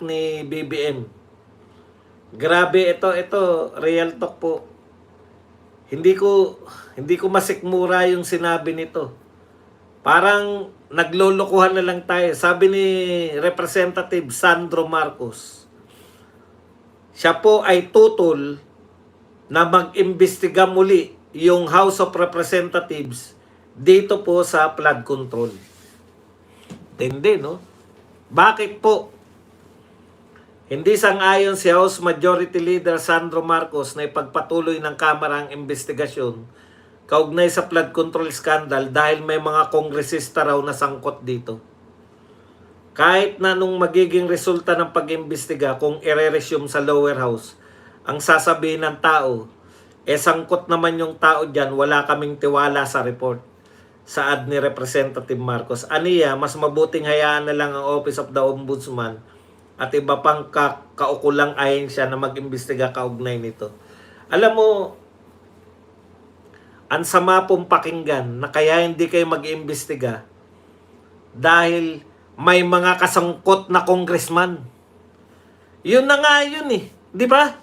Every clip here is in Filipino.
ni BBM. Grabe ito real talk po. Hindi ko masikmura yung sinabi nito. Parang naglolokohan na lang tayo. Sabi ni Representative Sandro Marcos, siya po ay tutol na mag-imbestiga muli yung House of Representatives dito po sa flood control. Tindi, no? Bakit po? Hindi sang-ayon si House Majority Leader Sandro Marcos na ipagpatuloy ng Kamara ang investigasyon kaugnay sa flood control scandal dahil may mga kongresista raw na sangkot dito. Kahit na nung magiging resulta ng pag-imbestiga kung ire-resume sa lower house, ang sasabihin ng tao, sangkot naman yung tao dyan, wala kaming tiwala sa report. Saad ni Representative Marcos. Aniya, mas mabuting hayaan na lang ang Office of the Ombudsman at iba pang kaukulang ahensya na mag-imbestiga kaugnay nito. Alam mo, ang sama pong pakinggan na kaya hindi kayo mag-imbestiga dahil may mga kasangkot na congressman. Yun na nga yun eh. Di ba?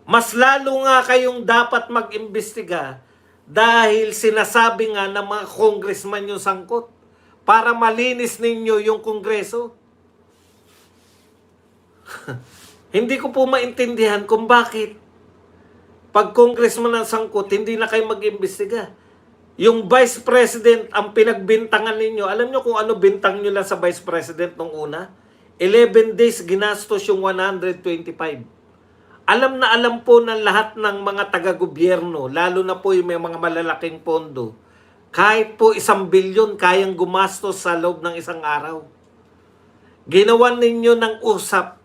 Mas lalo nga kayong dapat mag-imbestiga dahil sinasabi nga ng mga congressman yung sangkot para malinis ninyo yung kongreso. Hindi ko po maintindihan kung bakit pag congressman ang sangkot, hindi na kayo mag-imbestiga. Yung vice president ang pinagbintangan ninyo. Alam nyo kung ano bintang nyo lang sa vice president nung una? 11 days ginastos yung 125. Alam na alam po ng lahat ng mga taga-gobyerno, lalo na po yung may mga malalaking pondo, kahit po 1 bilyon kayang gumastos sa loob ng isang araw. Ginawan ninyo ng usap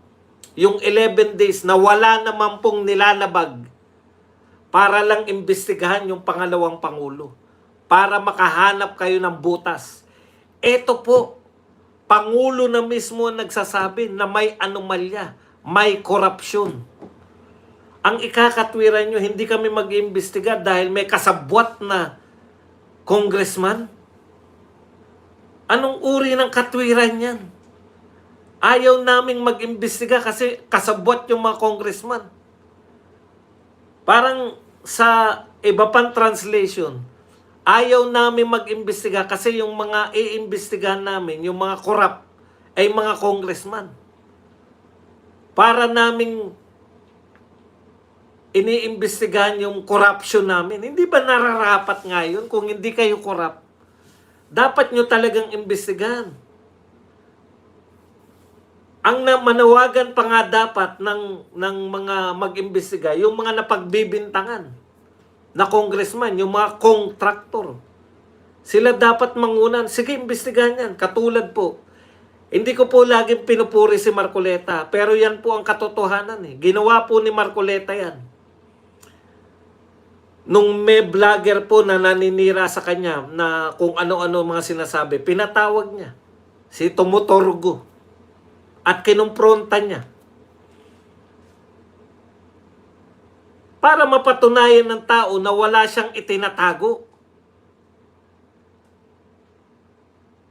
yung 11 days na wala naman pong nilalabag para lang imbestigahan yung pangalawang pangulo, para makahanap kayo ng butas. Ito po, pangulo na mismo ang nagsasabi na may anomalya, may korupsyon. Ang ikakatwiran nyo, hindi kami mag-iimbestiga dahil may kasabwat na congressman? Anong uri ng katwiran yan? Ayaw naming mag-imbestiga kasi kasabwat yung mga congressman. Parang sa iba pang translation, ayaw namin mag-imbestiga kasi yung mga iimbestigahan namin, yung mga korap, ay mga congressman. Para naming iniimbestigahan yung corruption namin. Hindi ba nararapat nga yun? Kung hindi kayo korap, dapat nyo talagang imbestigahan. Ang manawagan pa nga dapat ng mga mag-imbestiga, yung mga napagbibintangan na congressman, yung mga contractor. Sila dapat mangunan. Sige, imbestigahan yan. Katulad po, hindi ko po laging pinupuri si Marcoleta, pero yan po ang katotohanan eh. Ginawa po ni Marcoleta yan. Nung may vlogger po na naninira sa kanya na kung ano-ano mga sinasabi, pinatawag niya si Tumutorgo at kinumpronta niya para mapatunayan ng tao na wala siyang itinatago.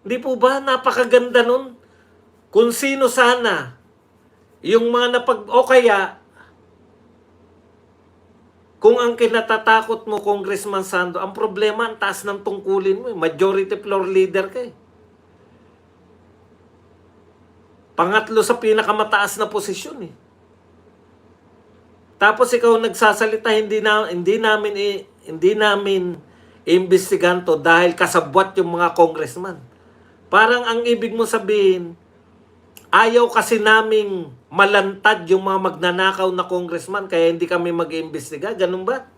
Di po ba napakaganda nun? Kung sino sana yung mga o kaya kung ang kinatatakot mo, Congressman Sandro, ang problema, ang taas ng tungkulin mo. Majority floor leader ka eh. Pangatlo sa pinakamataas na posisyon eh. Tapos ikaw nagsasalita, hindi namin iimbestigahan to dahil kasabwat yung mga congressman. Parang ang ibig mo sabihin, ayaw kasi naming malantad yung mga magnanakaw na congressman kaya hindi kami mag-iimbestiga. Ganun ba?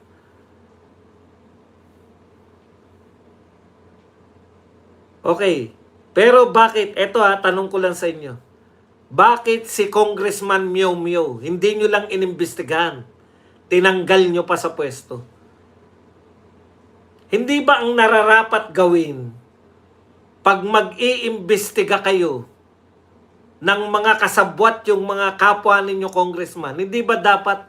Okay. Pero bakit? Ito tanong ko lang sa inyo. Bakit si Congressman Meow Meow hindi nyo lang inimbestigahan? Tinanggal nyo pa sa pwesto. Hindi ba ang nararapat gawin pag mag-iimbestiga kayo ng mga kasabwat yung mga kapwa ninyo congressman, hindi ba dapat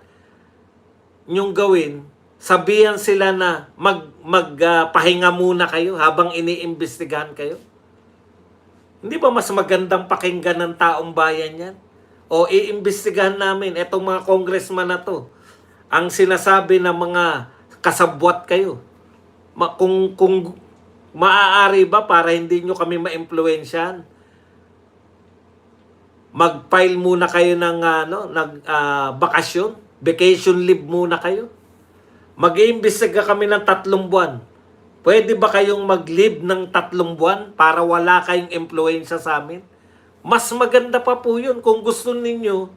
nyong gawin, sabihan sila na magpahinga muna kayo habang iniimbestigahan kayo? Hindi ba mas magandang pakinggan ng taong bayan yan? o iimbestigahan namin etong mga congressman na to. Ang sinasabi ng mga kasabwat kayo. Kung maaari ba para hindi nyo kami ma-impluwensyahan, mag-file muna kayo ng bakasyon, vacation leave muna kayo. Mag-iimbestiga kami ng 3 buwan. Pwede ba kayong mag-leave ng 3 buwan para wala kayong impluwensya sa amin? Mas maganda pa po yun kung gusto ninyo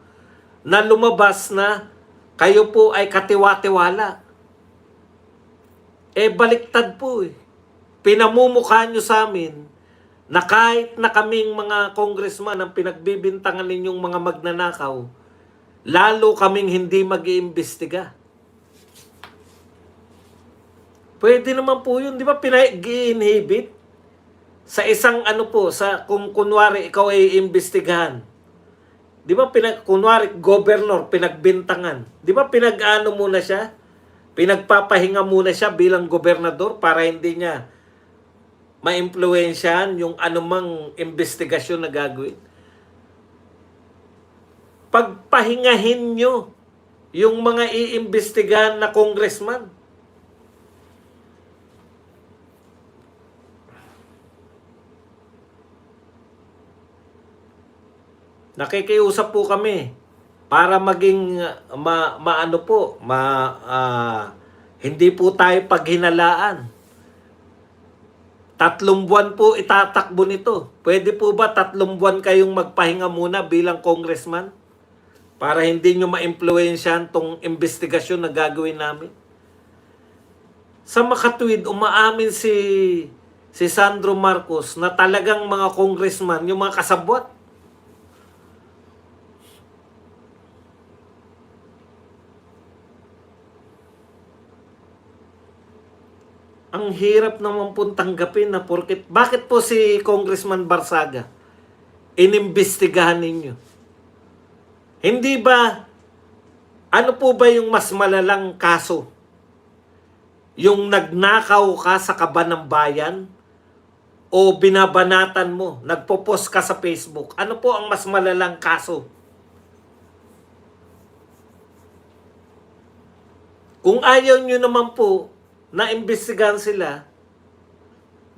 na lumabas na kayo po ay katiwa-tiwala. Baliktad po eh. Pinamumukha nyo sa amin na kahit na kaming mga congressman ang pinagbibintangan ninyong mga magnanakaw, lalo kaming hindi mag-iimbestiga. Pwede naman po yun, di ba pinag-i-inhibit? Sa isang kung kunwari ikaw ay iimbestigahan, di ba kunwari governor, pinagbintangan, di ba pinag-ano muna siya? Pinagpapahinga muna siya bilang gobernador para hindi niya ma-impluwensyahan yung anumang investigasyon na gagawin. Pagpahingahin nyo yung mga iimbestigahan na congressman. Nakikiusap po kami para maging hindi po tayo paghinalaan. 3 buwan po itatakbo nito. Pwede po ba 3 buwan kayong magpahinga muna bilang congressman? Para hindi nyo ma-impluwensyahan tong investigasyon na gagawin namin? Sa makatwid, umaamin si Sandro Marcos na talagang mga congressman, yung mga kasabwat. Ang hirap naman pong tanggapin na bakit po si Congressman Barsaga inimbestigahan ninyo? Hindi ba, ano po ba yung mas malalang kaso? Yung nagnakaw ka sa kaban ng bayan o binabanatan mo, nagpo-post ka sa Facebook? Ano po ang mas malalang kaso? Kung ayaw nyo naman po na imbestigahan sila,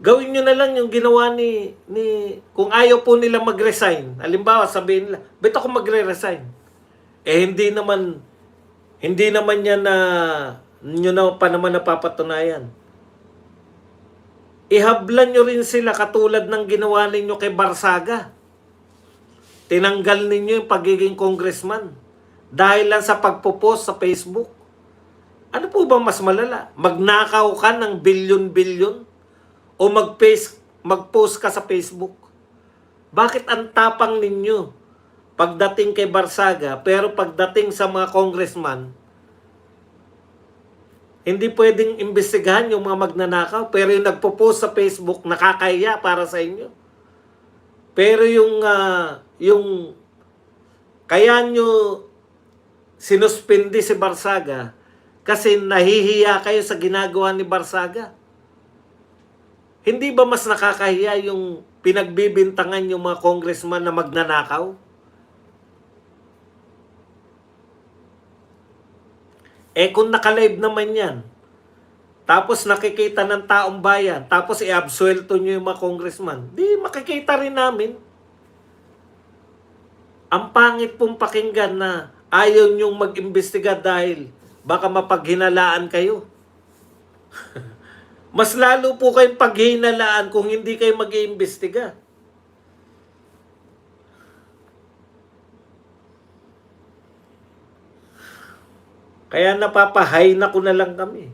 gawin nyo na lang yung ginawa kung ayaw po nila mag-resign. Halimbawa, sabihin nila, ba't ako magre-resign? Hindi naman yan na nyo na pa naman napapatunayan. Ihablan nyo rin sila katulad ng ginawa ninyo kay Barsaga. Tinanggal ninyo yung pagiging congressman dahil lang sa pagpo-post sa Facebook. Ano po ba mas malala? Magnakaw ka ng bilyon-bilyon? O mag-post ka sa Facebook? Bakit ang tapang ninyo pagdating kay Barsaga, pero pagdating sa mga congressman, hindi pwedeng imbestigahan yung mga magnanakaw, pero yung nagpo-post sa Facebook, nakakahiya para sa inyo? Pero yung kaya nyo sinuspindi si Barsaga, kasi nahihiya kayo sa ginagawa ni Barsaga. Hindi ba mas nakakahiya yung pinagbibintangan yung mga congressman na magnanakaw? Kung naka-live naman yan, tapos nakikita ng taong bayan, tapos i-absuelto nyo yung mga congressman, di makikita rin namin. Ang pangit pong pakinggan na ayaw nyong mag-imbestiga dahil baka mapaghinalaan kayo. Mas lalo po kayong paghinalaan kung hindi kayo mag-iimbestiga. Kaya napapahay na ko na lang kami.